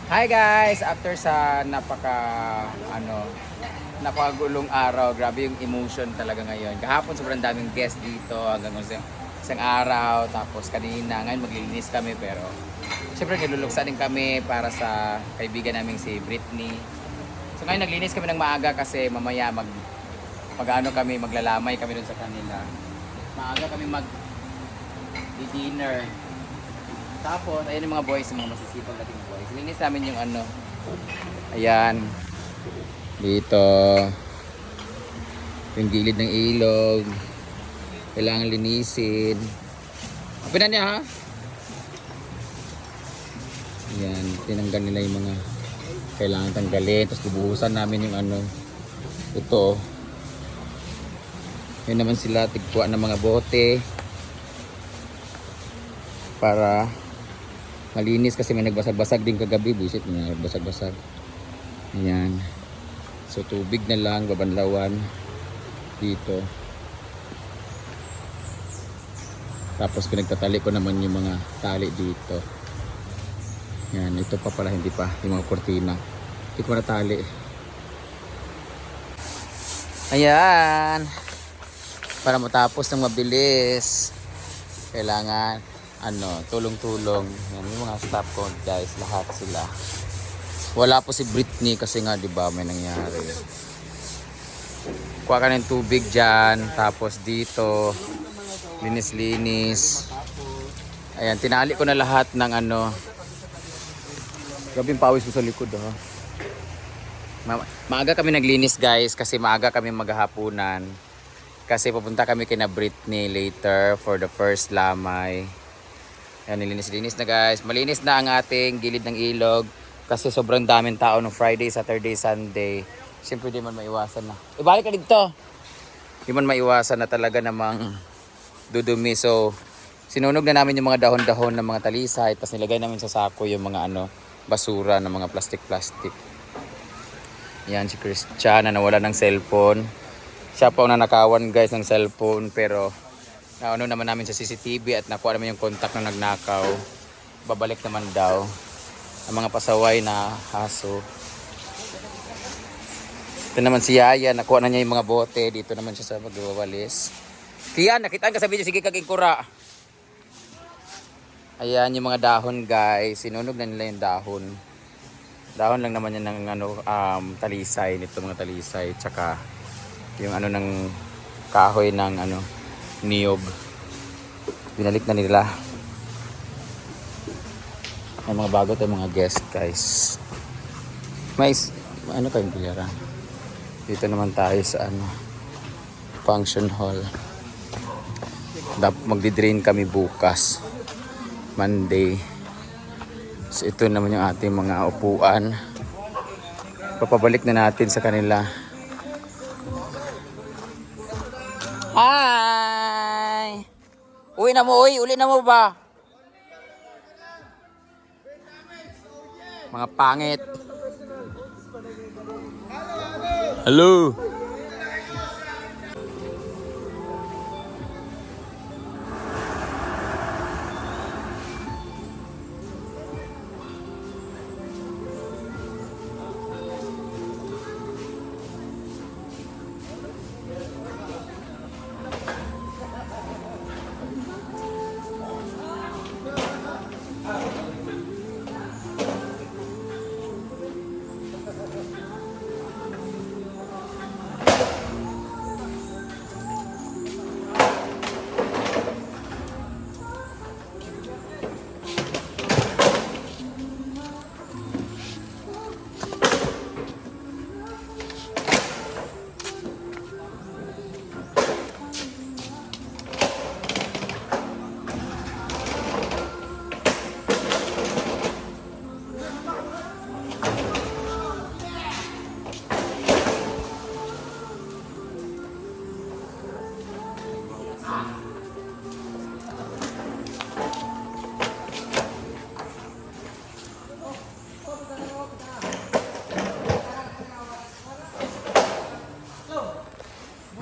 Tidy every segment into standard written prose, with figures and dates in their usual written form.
Hi guys! After sa napakagulong araw, grabe yung emotion talaga ngayon. Kahapon sobrang daming guest dito hanggang isang araw, tapos kanina ngayon maglilinis kami pero syempre niluluksa din kami para sa kaibigan naming si Britney. So ngayon naglinis kami ng maaga kasi mamaya maglalamay kami dun sa kanila. Maaga kami dinner. Tapos, ayun yung mga boys, yung mga masisipag nating boys. Linis namin yung ayan, dito, yung gilid ng ilog. Kailangan linisin. Open na niya ha? Ayan, tinanggal nila yung mga kailangan tanggalin. Tapos bubuhusan namin yung ito. Yun naman sila, tigpuan ng mga bote. Para malinis kasi may nagbasag-basag din kagabi. Buisit, may nagbasag-basag. Ayan. So tubig na lang, babanlawan dito. Tapos pinagtatali ko naman yung mga tali dito. Ayan, ito pa pala, hindi pa. Yung mga kortina. Hindi ko natali. Ayan. Para matapos ng mabilis, kailangan tulong-tulong. Yan yung mga staff ko guys, lahat sila. Wala po si Britney kasi nga 'di ba may nangyari. Kuha ka ng tubig diyan, tapos dito linis-linis. Ayan, tinali ko na lahat ng Grabe yung pawis ko sa likod ha. Maaga kami naglinis guys kasi maaga kami maghahapunan. Kasi pupunta kami kina Britney later for the first lamay. Ayan, nilinis-linis na guys. Malinis na ang ating gilid ng ilog. Kasi sobrang daming tao ng Friday, Saturday, Sunday. Siyempre di man maiwasan na. Ibalik ka dito! Di man maiwasan na talaga namang dudumi. So, sinunog na namin yung mga dahon-dahon ng mga talisay. Tapos nilagay namin sa sako yung mga basura ng mga plastic-plastic. Yan si Christian na nawala ng cellphone. Siya pa ang nanakawan guys ng cellphone. Pero naman namin sa CCTV at nakuha naman yung contact ng nagnakaw. Babalik naman daw ang mga pasaway na haso. Ito naman si Yaya, nakuha na niya yung mga bote. Dito naman siya sa magwawalis. Kian, nakitaan ka sa video, sige kaging kura. Ayan yung mga dahon guys, sinunog na nila yung dahon. Dahon lang naman yan ng talisay, nito mga talisay, tsaka yung ng kahoy ng niyog. Binalik na nila. May mga bago tayong mga guest guys. May kayong pilihan. Dito naman tayo sa function hall. Magdi-drain kami bukas, Monday. So ito naman yung ating mga upuan. Papabalik na natin sa kanila. Hi! Uwi na mo, uli na mo ba? Mga pangit. Hello!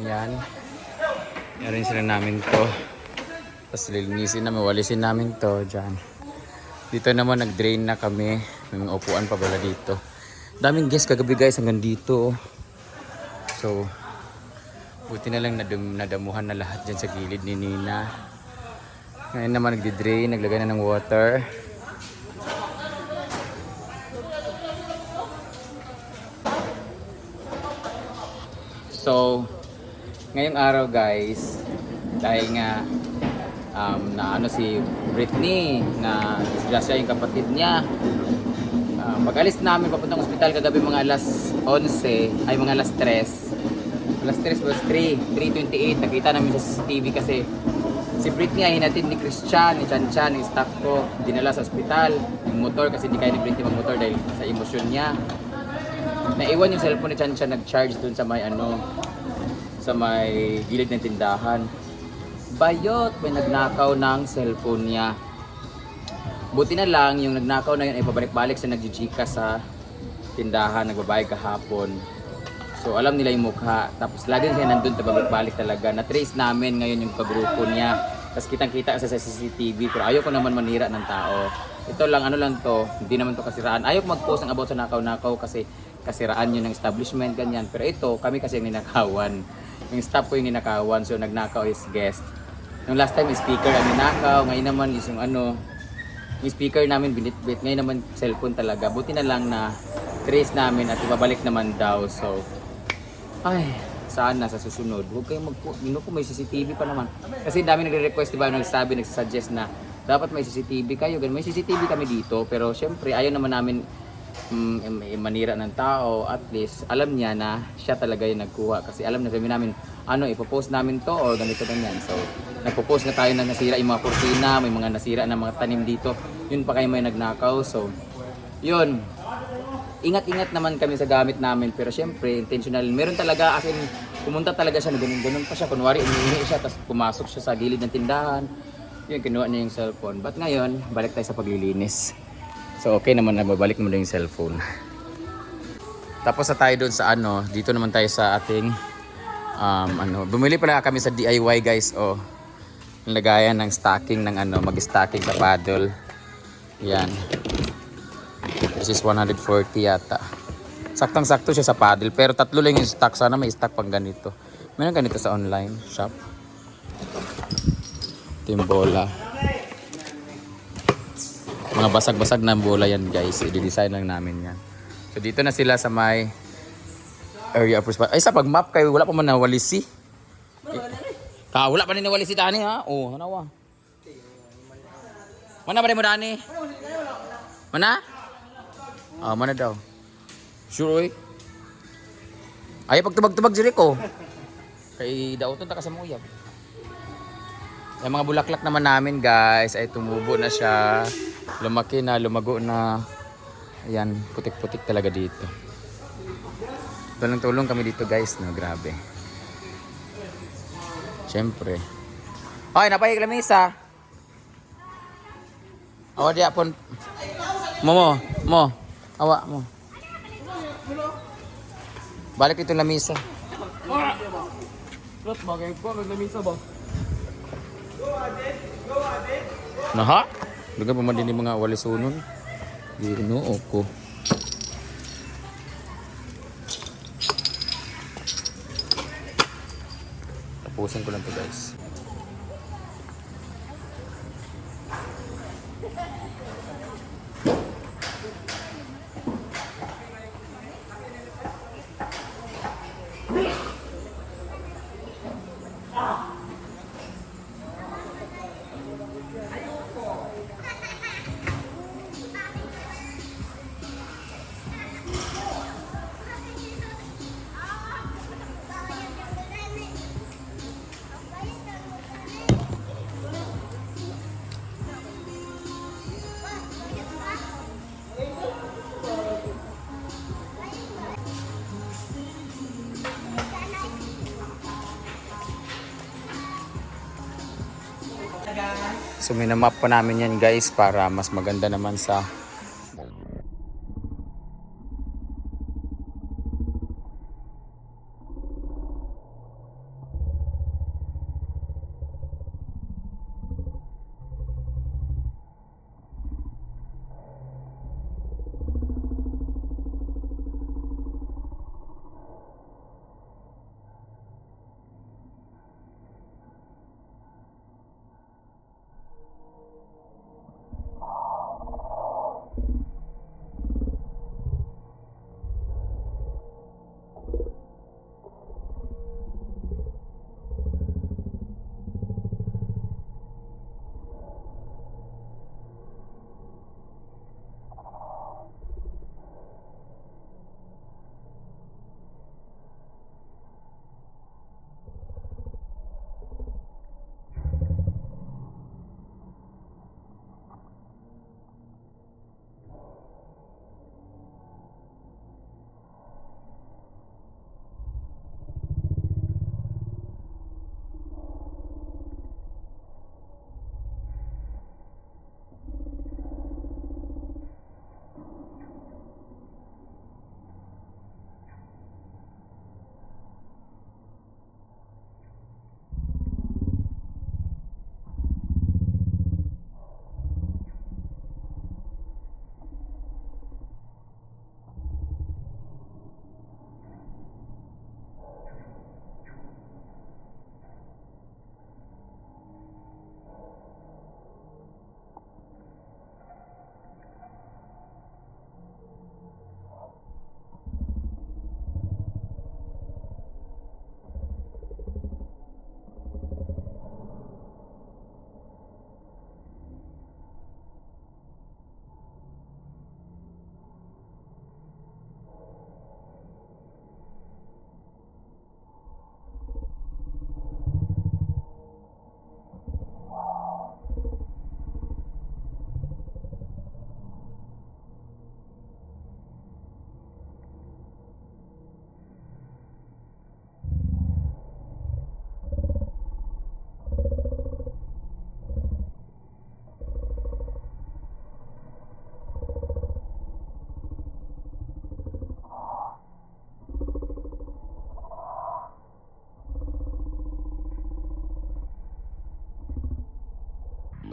Ayan. Ayan sila namin to. Tapos lilinisin namin, walisin namin to dyan. Dito naman nag-drain na kami. May mga upuan pa pala dito. Daming guests kagabi guys hanggang dito. So, buti na lang nadamuhan na lahat dyan sa gilid ni Nina. Ngayon naman nagdi-drain, naglagay na ng water. So, ngayong araw guys, dahil nga na ano si Britney na disgrasya yung kapatid niya. Pag-alis namin papuntang ospital kagabi mga alas 11 ay mga alas 3. Alas 3 plus 3:28 nakita namin sa CCTV kasi si Britney ay hinatid ni Christian, ni Chanchan, ni staff ko, dinala sa ospital. Yung motor kasi hindi kaya ni Britney mag-motor dahil sa emosyon niya. Naiwan yung cellphone ni Chanchan nag-charge dun sa may sa may gilid ng tindahan. Bayot, may nagnakaw ng cellphone niya. Buti na lang, yung nagnakaw na yun ay pabalik-balik sa nagjichika sa tindahan, nagbabayad kahapon. So alam nila yung mukha. Tapos lagi siya nandun, pabalik-balik talaga. Na-trace namin ngayon yung kagrupo niya. Tapos kitang-kita sa CCTV. Pero ayoko naman manira ng tao. Ito lang, ano lang to, hindi naman to kasiraan. Ayoko mag-post ng about sa nakaw-nakaw kasi kasiraan yun ng establishment, ganyan. Pero ito, kami kasi yung ninakawan. Yung staff ko yung ninakawan, so nagnakaw is guest. Yung last time, speaker ang ninakaw. Ngayon naman, yung yung speaker namin binitbit. Ngayon naman, cellphone talaga. Buti na lang na trace namin at ibabalik naman daw. So, ay, sana sa susunod. Huwag kayong may CCTV pa naman. Kasi dami nagre-request, diba? Nagsasuggest na dapat may CCTV kayo. May CCTV kami dito. Pero syempre, ayaw naman namin manira ng tao. At least, alam niya na siya talaga yung nagkuha. Kasi alam na namin, ipopost namin to o ganito ganyan. So, nagpo-post na tayo na nasira yung mga kurtina, may mga nasira na mga tanim dito. Yun pa kayo may nagnakaw. So, yun. Ingat-ingat naman kami sa gamit namin. Pero syempre, intentional. Meron talaga, as in, pumunta talaga siya, ganun pa siya. Kunwari, umihingi siya, tapos pumasok siya sa gilid ng tindahan. Yun, kinuha niya yung cellphone. But ngayon, balik tayo sa paglilinis. So, okay naman na babalik mo na yung cellphone. Tapos na tayo doon sa dito naman tayo sa ating bumili pala kami sa DIY guys. Lagayan ng stacking ng mag-stacking sa paddle. Yan. This is 140 yata. Saktang-sakto siya sa paddle pero tatlo lang yung stock. Sana may stock pang ganito. Meron ganito sa online shop. Ito yung bola. Mga basag-basag na bola yan guys. I-design lang namin yan. So dito na sila sa may area of response. Ay sa pag-map kayo wala pa man nawalisi. Wala pa rin nawalisi tani ha. Oh, hanawa. Mana ba rin mo dani? Mana? Mana daw? Sure oy. Ay pagtubag-tubag diri ko. Kay daoton ta ka sa muyab. Yung mga bulaklak naman namin guys ay tumubo na siya. Lumaki na, lumago na. Ayan, putik-putik talaga dito. Tulong-tulong kami dito guys, no? Grabe. Siyempre. Ay, napayag lamisa. Awa diya pon. Mo. Awa mo. Balik ito lamisa. Lot bagay ko, lamisa ba? Naha? Lugar pa man din yung mga walisunon. Ginoo ko. Tapusin ko lang to guys. So minamap pa namin yan guys para mas maganda naman sa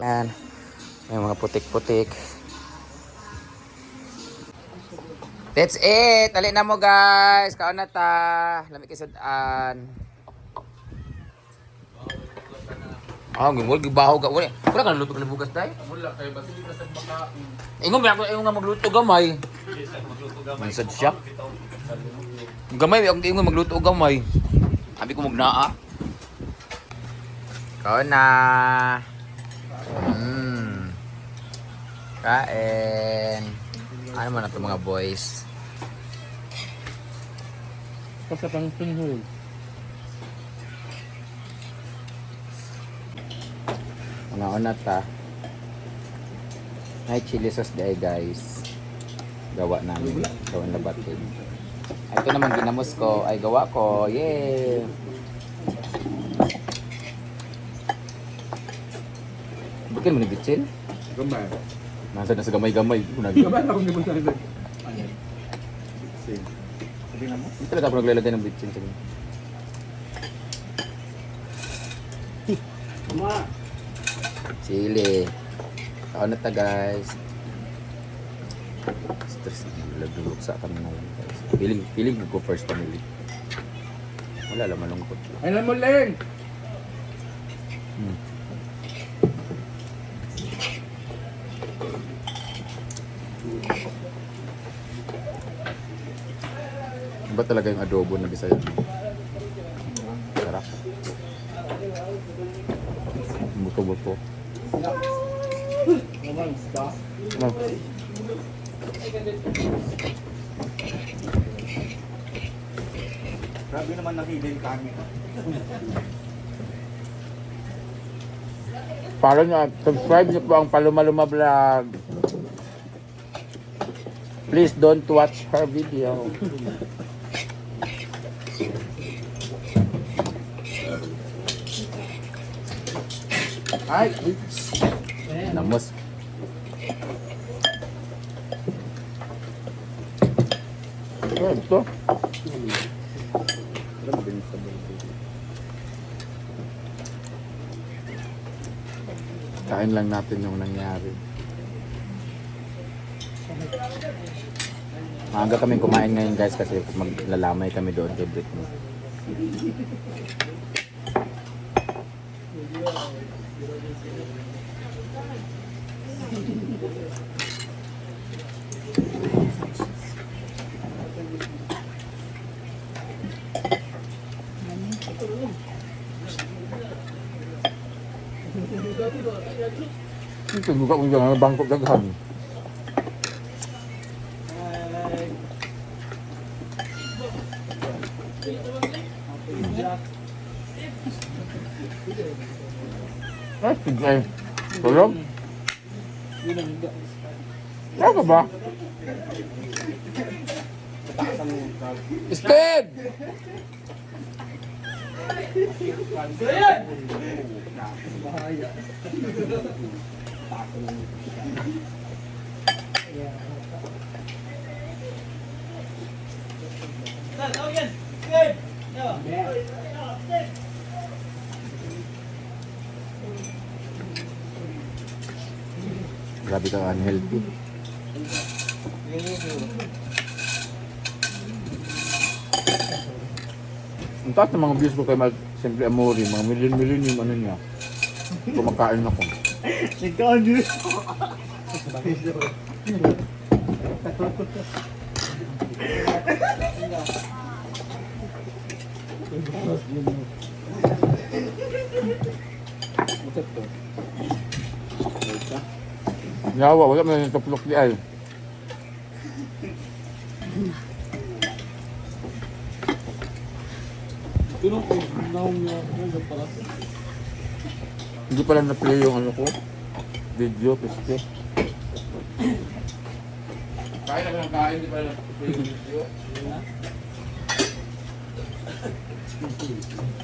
Yan. Yung mga putik-putik. That's it. Dali na mo guys. Kaon na ta. Lamig kisudan. Gimol gibaho ga. Wala ka luto ka bugas day. Wala kayo, basta di basta makain. Ingon ba ako nga magluto gamay. Magluto gamay. Mansad siya. Gamay ako ingon magluto gamay. Abi ko magnaa. Kaon na. Kain. Ano man ito mga boys? Kasi pang tunhul. Una-una ta. Ay, chili sauce day guys. Gawa namin. Gawa na batin. Ito naman ginamos ko. Ay, gawa ko. Yay! Bukin mo ni bitchin? Gamay. Nasa na sa gamay-gamay. Gamay na akong gimon sa rin. Same. Sabi na mo? Hindi talaga ako naglalagay ng bitchin sa ganyan. Kuma! Chili. Kaon na ta guys. Stress na lagdulok sa kami na lang guys. Feeling ko first family. Wala lang malungkot. Ay lang mo, Leng! Iba talaga yung adobo na Bisaya. Sarap. Buto-buto. Grabe naman nakilin kami. Para nyo, subscribe nyo po ang Paluma-Luma Vlog. Please don't watch her video. Ay! Namos. Ito. Kain lang natin yung nangyari. Maaga kami kumain ngayon guys kasi maglalamay kami doon kay Britney. Ito buka ko dyan, bangkok daghan. Ay, tigay. Tulog? Ano ba? Steve! Grabe ka unhealthy. Ang taas ng mga views ko kay Simple Amori, mga million yung ano niya. Kumakain ako. Ikaw, Diyos! Yawa, wala man yung tuplok di ay. Tulong ko, naong niya, para sa... Hindi pala na-play yung ano ko. Video, kasi. Kain ako ng kain, hindi pala na-play yung video.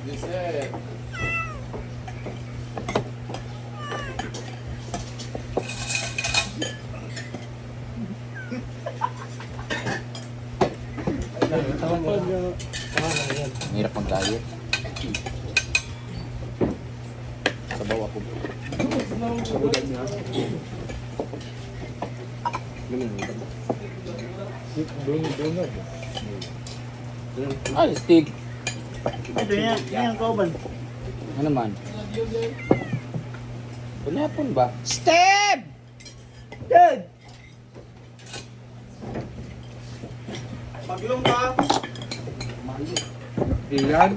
This is. Hirap mag-diet. Sabaw ako. ko. Sabugan niya. Donut. Ay, stick. Ito yan. Yan ang kauban. Ano man? Punapon ba? Step! Dad! Maglong ka. Ilan?